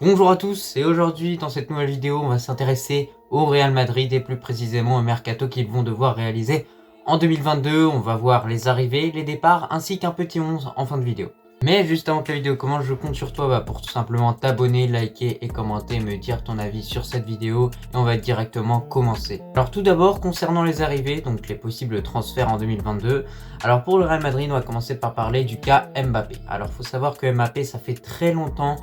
Bonjour à tous, et aujourd'hui dans cette nouvelle vidéo on va s'intéresser au Real Madrid et plus précisément au mercato qu'ils vont devoir réaliser en 2022. On va voir les arrivées, les départs ainsi qu'un petit 11 en fin de vidéo. Mais juste avant que la vidéo commence, je compte sur toi pour tout simplement t'abonner, liker et commenter, me dire ton avis sur cette vidéo et on va directement commencer. Alors tout d'abord concernant les arrivées, donc les possibles transferts en 2022. Alors pour le Real Madrid, on va commencer par parler du cas Mbappé. Alors faut savoir que Mbappé, ça fait très longtemps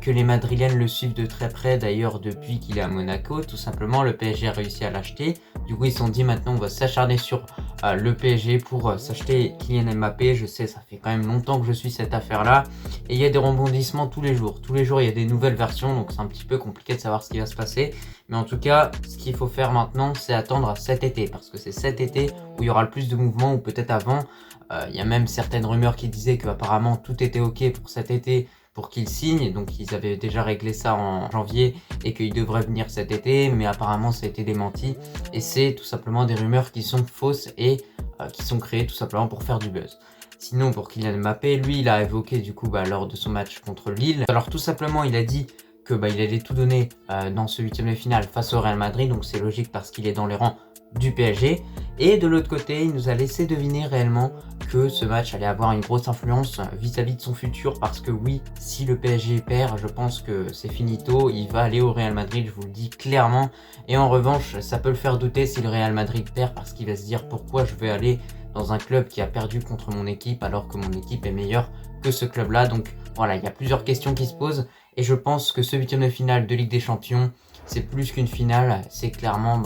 que les Madrilènes le suivent de très près, d'ailleurs depuis qu'il est à Monaco, tout simplement le PSG a réussi à l'acheter. Du coup ils se sont dit maintenant on va s'acharner sur le PSG pour s'acheter Kylian Mbappé. Je sais, ça fait quand même longtemps que je suis cette affaire là et il y a des rebondissements tous les jours il y a des nouvelles versions, donc c'est un petit peu compliqué de savoir ce qui va se passer, mais en tout cas ce qu'il faut faire maintenant c'est attendre cet été, parce que c'est cet été où il y aura le plus de mouvements, ou peut-être avant. Il y a même certaines rumeurs qui disaient que apparemment tout était ok pour cet été pour qu'ils signent, donc ils avaient déjà réglé ça en janvier et qu'ils devraient venir cet été, mais apparemment ça a été démenti et c'est tout simplement des rumeurs qui sont fausses et qui sont créées tout simplement pour faire du buzz. Sinon pour Kylian Mbappé, lui il a évoqué du coup lors de son match contre Lille, alors tout simplement il a dit que il allait tout donner dans ce huitième de finale face au Real Madrid, donc c'est logique parce qu'il est dans les rangs du PSG. Et de l'autre côté, il nous a laissé deviner réellement que ce match allait avoir une grosse influence vis-à-vis de son futur, parce que oui, si le PSG perd, je pense que c'est finito, il va aller au Real Madrid, je vous le dis clairement. Et en revanche, ça peut le faire douter si le Real Madrid perd, parce qu'il va se dire pourquoi je vais aller dans un club qui a perdu contre mon équipe alors que mon équipe est meilleure que ce club-là. Donc voilà, il y a plusieurs questions qui se posent et je pense que ce huitième de finale de Ligue des Champions, c'est plus qu'une finale, c'est clairement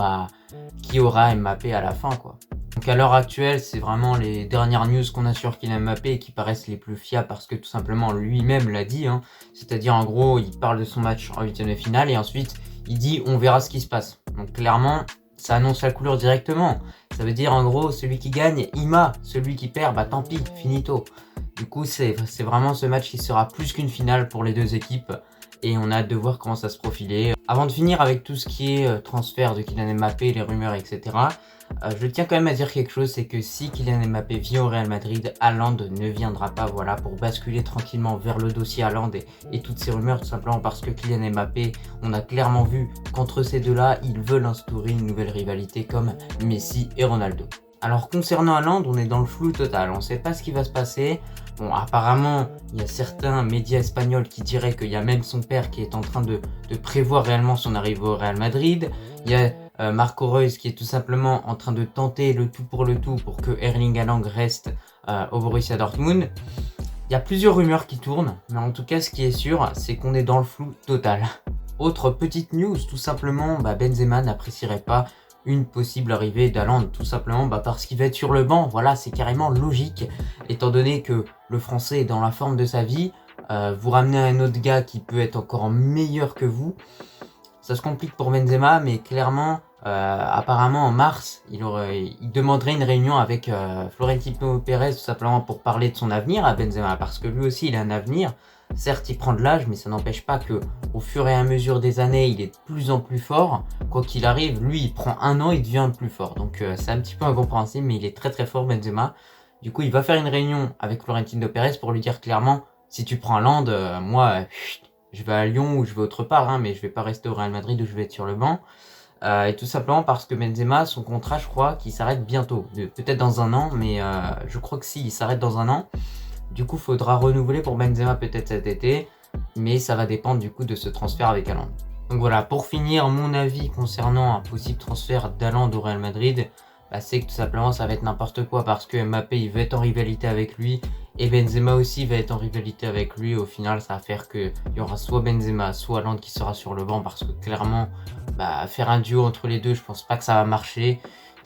qui aura Mbappé à la fin, quoi. Donc à l'heure actuelle, c'est vraiment les dernières news qu'on a sur Kylian Mbappé et qui paraissent les plus fiables, parce que tout simplement lui-même l'a dit, hein. C'est-à-dire en gros il parle de son match en huitième de finale et ensuite il dit on verra ce qui se passe. Donc clairement ça annonce la couleur directement. Ça veut dire en gros celui qui gagne il m'a, celui qui perd tant pis, finito. Du coup c'est vraiment ce match qui sera plus qu'une finale pour les deux équipes et on a hâte de voir comment ça se profiler. Avant de finir avec tout ce qui est transfert de Kylian Mbappé, les rumeurs, etc., je tiens quand même à dire quelque chose, c'est que si Kylian Mbappé vient au Real Madrid, Haaland ne viendra pas, voilà, pour basculer tranquillement vers le dossier Haaland et toutes ces rumeurs, tout simplement parce que Kylian Mbappé, on a clairement vu qu'entre ces deux-là, ils veulent instaurer une nouvelle rivalité comme Messi et Ronaldo. Alors concernant Haaland, on est dans le flou total, on ne sait pas ce qui va se passer. Bon, apparemment, il y a certains médias espagnols qui diraient qu'il y a même son père qui est en train de prévoir réellement son arrivée au Real Madrid. Il y a Marco Reus qui est tout simplement en train de tenter le tout pour que Erling Haaland reste au Borussia Dortmund. Il y a plusieurs rumeurs qui tournent, mais en tout cas, ce qui est sûr, c'est qu'on est dans le flou total. Autre petite news, tout simplement, Benzema n'apprécierait pas une possible arrivée d'Haaland, tout simplement parce qu'il va être sur le banc. Voilà, c'est carrément logique, étant donné que le français est dans la forme de sa vie. Vous ramenez un autre gars qui peut être encore meilleur que vous, ça se complique pour Benzema, mais clairement, apparemment en mars, il demanderait une réunion avec Florentino Pérez, tout simplement pour parler de son avenir à Benzema, parce que lui aussi il a un avenir. Certes, il prend de l'âge, mais ça n'empêche pas que, au fur et à mesure des années, il est de plus en plus fort. Quoi qu'il arrive, lui, il prend un an, il devient plus fort. Donc, c'est un petit peu incompréhensible, mais il est très très fort, Benzema. Du coup, il va faire une réunion avec Florentino Pérez pour lui dire clairement, si tu prends Land, moi, je vais à Lyon ou je vais autre part, hein, mais je vais pas rester au Real Madrid où je vais être sur le banc. Et tout simplement parce que Benzema, son contrat, je crois, qu'il s'arrête bientôt. Peut-être dans un an, mais je crois que si, il s'arrête dans un an. Du coup, faudra renouveler pour Benzema peut-être cet été, mais ça va dépendre du coup de ce transfert avec Haaland. Donc voilà, pour finir, mon avis concernant un possible transfert d'Haaland au Real Madrid, c'est que tout simplement ça va être n'importe quoi, parce que Mbappé il va être en rivalité avec lui et Benzema aussi va être en rivalité avec lui. Au final, ça va faire qu'il y aura soit Benzema, soit Haaland qui sera sur le banc, parce que clairement, faire un duo entre les deux, je pense pas que ça va marcher.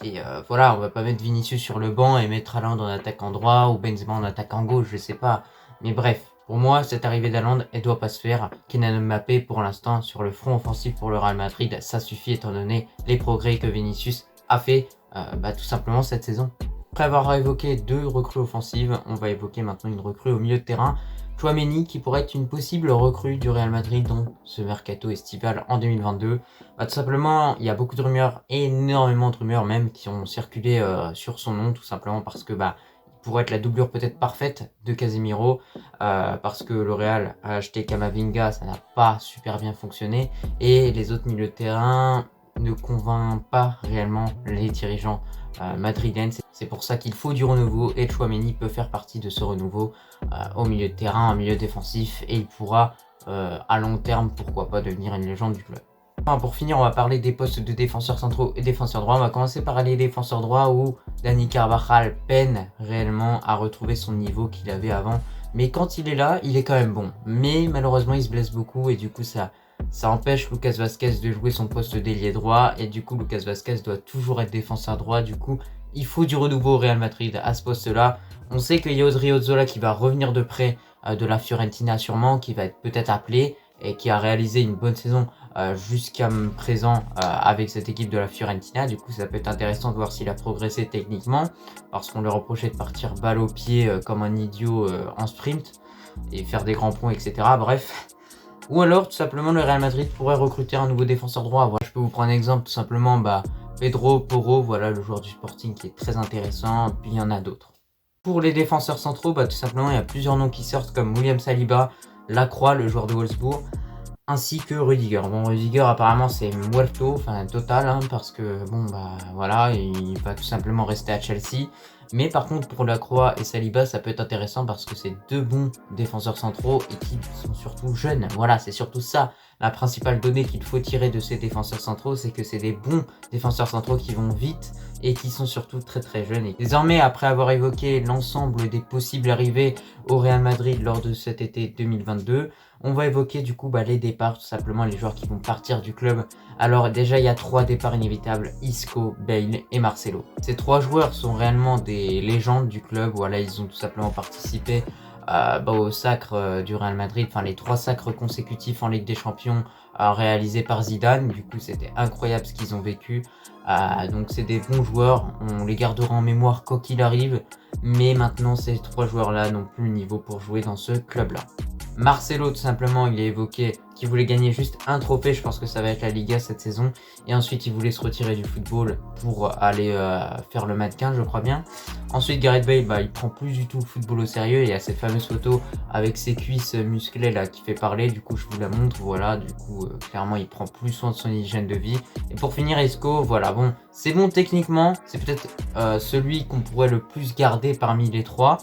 Et voilà, on va pas mettre Vinicius sur le banc et mettre Haaland en attaquant droit ou Benzema en attaquant gauche, je sais pas. Mais bref, pour moi, cette arrivée d'Haaland, elle doit pas se faire. Kylian Mbappé, pour l'instant, sur le front offensif pour le Real Madrid, ça suffit étant donné les progrès que Vinicius a fait tout simplement cette saison. Après avoir évoqué deux recrues offensives, on va évoquer maintenant une recrue au milieu de terrain. Chouameni qui pourrait être une possible recrue du Real Madrid dans ce mercato estival en 2022. Tout simplement, il y a beaucoup de rumeurs, énormément de rumeurs même, qui ont circulé sur son nom, tout simplement parce que il pourrait être la doublure peut-être parfaite de Casemiro, parce que le Real a acheté Camavinga, ça n'a pas super bien fonctionné, et les autres milieux de terrain ne convainc pas réellement les dirigeants madrilènes. C'est pour ça qu'il faut du renouveau, et Tchouaméni peut faire partie de ce renouveau au milieu de terrain, au milieu défensif, et il pourra à long terme, pourquoi pas, devenir une légende du club. Enfin, pour finir, on va parler des postes de défenseurs centraux et défenseurs droits. On va commencer par les défenseurs droits où Dani Carvajal peine réellement à retrouver son niveau qu'il avait avant. Mais quand il est là, il est quand même bon. Mais malheureusement, il se blesse beaucoup et du coup, ça empêche Lucas Vazquez de jouer son poste d'ailier droit. Et du coup, Lucas Vazquez doit toujours être défenseur droit. Du coup, il faut du renouveau au Real Madrid à ce poste-là. On sait qu'il y a Odriozola qui va revenir de près de la Fiorentina sûrement, qui va être peut-être appelé et qui a réalisé une bonne saison jusqu'à présent avec cette équipe de la Fiorentina. Du coup, ça peut être intéressant de voir s'il a progressé techniquement, parce qu'on lui reprochait de partir balle au pied comme un idiot en sprint et faire des grands ponts, etc. Bref. Ou alors, tout simplement, le Real Madrid pourrait recruter un nouveau défenseur droit. Voilà, je peux vous prendre un exemple, tout simplement, Pedro Porro, voilà, le joueur du Sporting qui est très intéressant, puis il y en a d'autres. Pour les défenseurs centraux, tout simplement, il y a plusieurs noms qui sortent, comme William Saliba, Lacroix, le joueur de Wolfsburg, ainsi que Rudiger. Bon, Rudiger apparemment c'est muerto, enfin total, hein, parce que bon voilà, il va tout simplement rester à Chelsea. Mais par contre pour Lacroix et Saliba, ça peut être intéressant parce que c'est deux bons défenseurs centraux et qui sont surtout jeunes. Voilà, c'est surtout ça. La principale donnée qu'il faut tirer de ces défenseurs centraux, c'est que c'est des bons défenseurs centraux qui vont vite et qui sont surtout très très jeunes. Et désormais, après avoir évoqué l'ensemble des possibles arrivées au Real Madrid lors de cet été 2022, on va évoquer du coup les départs, tout simplement les joueurs qui vont partir du club. Alors déjà, il y a 3 départs inévitables, Isco, Bale et Marcelo. Ces 3 joueurs sont réellement des légendes du club. Voilà, ils ont tout simplement participé au sacre du Real Madrid, enfin les 3 sacres consécutifs en Ligue des Champions réalisés par Zidane. Du coup, c'était incroyable ce qu'ils ont vécu. Donc c'est des bons joueurs, on les gardera en mémoire quoi qu'il arrive. Mais maintenant, ces 3 joueurs-là n'ont plus le niveau pour jouer dans ce club-là. Marcelo, tout simplement, il a évoqué qu'il voulait gagner juste un trophée, je pense que ça va être la Liga cette saison, et ensuite il voulait se retirer du football pour aller faire le mannequin, je crois bien. Ensuite, Gareth Bale, il prend plus du tout le football au sérieux, et il y a cette fameuse photo avec ses cuisses musclées là qui fait parler, du coup je vous la montre, voilà, du coup clairement il prend plus soin de son hygiène de vie. Et pour finir, Isco, voilà, bon, c'est bon techniquement, c'est peut-être celui qu'on pourrait le plus garder parmi les 3.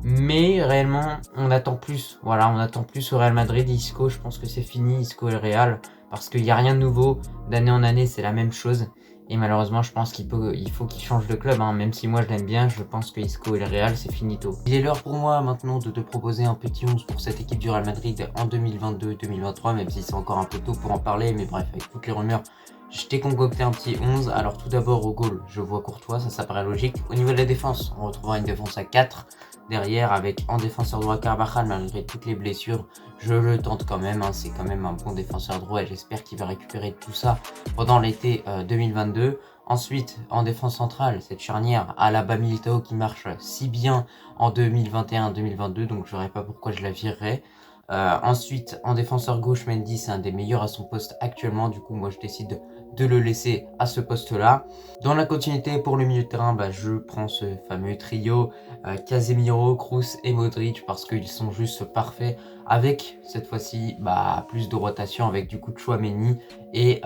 Mais réellement, on attend plus. Voilà, on attend plus au Real Madrid. Isco, je pense que c'est fini, Isco et le Real. Parce qu'il n'y a rien de nouveau. D'année en année, c'est la même chose. Et malheureusement, je pense qu'il faut qu'il change de club. Même si moi, je l'aime bien, je pense que Isco et le Real, c'est finito. Il est l'heure pour moi maintenant de te proposer un petit 11 pour cette équipe du Real Madrid en 2022-2023. Même si c'est encore un peu tôt pour en parler. Mais bref, avec toutes les rumeurs, je t'ai concocté un petit 11. Alors tout d'abord, au goal, je vois Courtois, ça paraît logique. Au niveau de la défense, on retrouvera une défense à 4. Derrière, avec en défenseur droit Carvajal, malgré toutes les blessures, je le tente quand même. C'est quand même un bon défenseur droit et j'espère qu'il va récupérer tout ça pendant l'été 2022. Ensuite, en défense centrale, cette charnière Alaba Militao qui marche si bien en 2021-2022, donc je ne verrai pas pourquoi je la virerais. Ensuite, en défenseur gauche, Mendy, c'est un des meilleurs à son poste actuellement. Du coup, moi, je décide de le laisser à ce poste-là. Dans la continuité, pour le milieu de terrain, je prends ce fameux trio Casemiro, Kroos et Modric parce qu'ils sont juste parfaits. Avec, cette fois-ci, plus de rotation avec du coup Tchouaméni et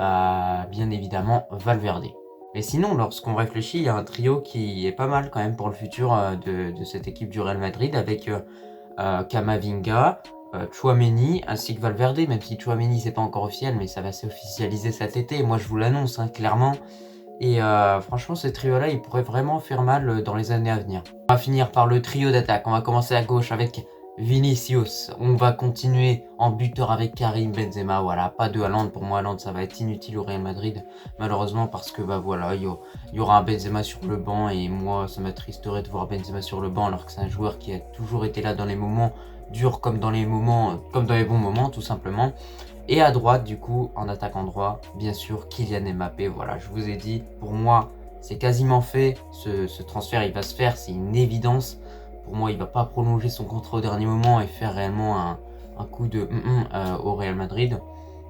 bien évidemment Valverde. Mais sinon, lorsqu'on réfléchit, il y a un trio qui est pas mal quand même pour le futur de cette équipe du Real Madrid avec Camavinga, Tchouaméni ainsi que Valverde, même si Tchouaméni c'est pas encore officiel, mais ça va s'officialiser cet été. Moi je vous l'annonce clairement. Et franchement, ce trio-là, il pourrait vraiment faire mal dans les années à venir. On va finir par le trio d'attaque. On va commencer à gauche avec Vinicius. On va continuer en buteur avec Karim Benzema. Voilà, pas de Haaland. Pour moi, Haaland, ça va être inutile au Real Madrid. Malheureusement, parce que voilà, il y aura un Benzema sur le banc. Et moi, ça m'attristerait de voir Benzema sur le banc, alors que c'est un joueur qui a toujours été là dans les moments durs comme dans les bons moments, tout simplement. Et à droite, du coup, en attaquant droit, bien sûr, Kylian Mbappé. Voilà, je vous ai dit, pour moi, c'est quasiment fait. Ce transfert, il va se faire, c'est une évidence. Pour moi, il va pas prolonger son contrat au dernier moment et faire réellement un coup de au Real Madrid.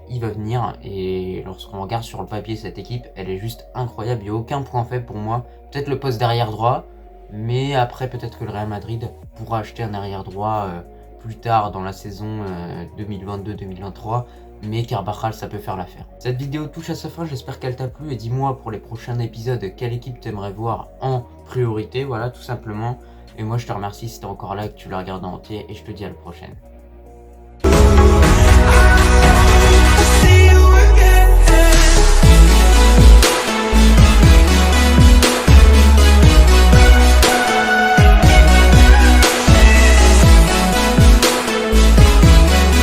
Il va venir et lorsqu'on regarde sur le papier cette équipe, elle est juste incroyable. Il n'y a aucun point faible pour moi. Peut-être le poste d'arrière droit, Mais après, peut-être que le Real Madrid pourra acheter un arrière droit plus tard dans la saison 2022-2023. Mais Carvajal, ça peut faire l'affaire. Cette vidéo touche à sa fin, j'espère qu'elle t'a plu. Et dis-moi pour les prochains épisodes, quelle équipe t'aimerais voir en priorité. Voilà, tout simplement. Et moi, je te remercie si t'es encore là et que tu l'as regardé en entier. Et je te dis à la prochaine.